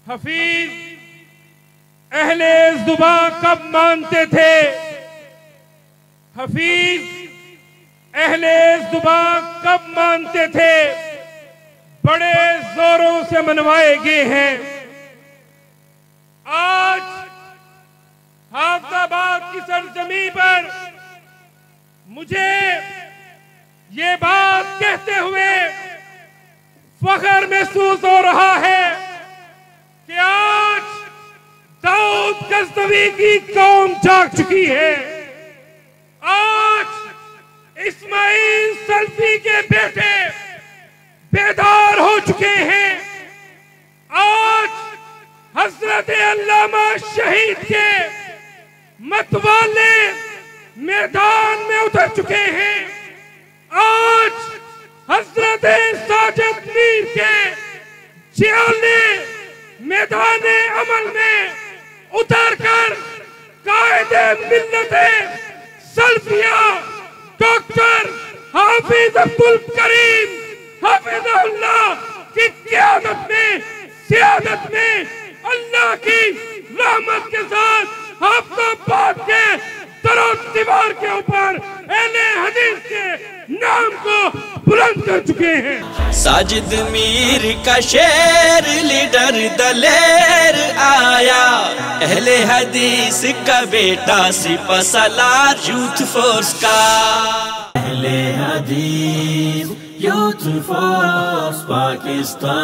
हफीज अहले ज़ुबां कब मानते थे, हफीज अहले ज़ुबां कब मानते थे, बड़े जोरों से मनवाए गए हैं। आज हाफिजाबाद की सरजमी पर मुझे ये बात कहते हुए फख्र महसूस हो रहा है कि आज दाऊद गज़नवी की कौम जाग चुकी है। आज इस्माइल सल्फी के बेटे बेदार हो चुके हैं। आज हजरत अल्लामा शहीद के मतवाले मैदान में उतर चुके हैं। आज हजरत साजिद मीर के जियाले मैदान अमल में उतरकर कायदे मिल्लते सल्फिया डॉक्टर हाफिज अब्दुल करीम हाफिज़हुल्लाह की क़यादत में सियादत में अल्लाह की रहमत के साथ हाफिज़ाबाद के दरो दीवार के ऊपर अहले हदीस के नाम को बुलंद कर चुके हैं। साजिद मीर का शेर लीडर दलेर आया, अहले हदीस का बेटा सिपह सालार यूथ फोर्स का। अहले हदीस यूथ फोर्स पाकिस्तान।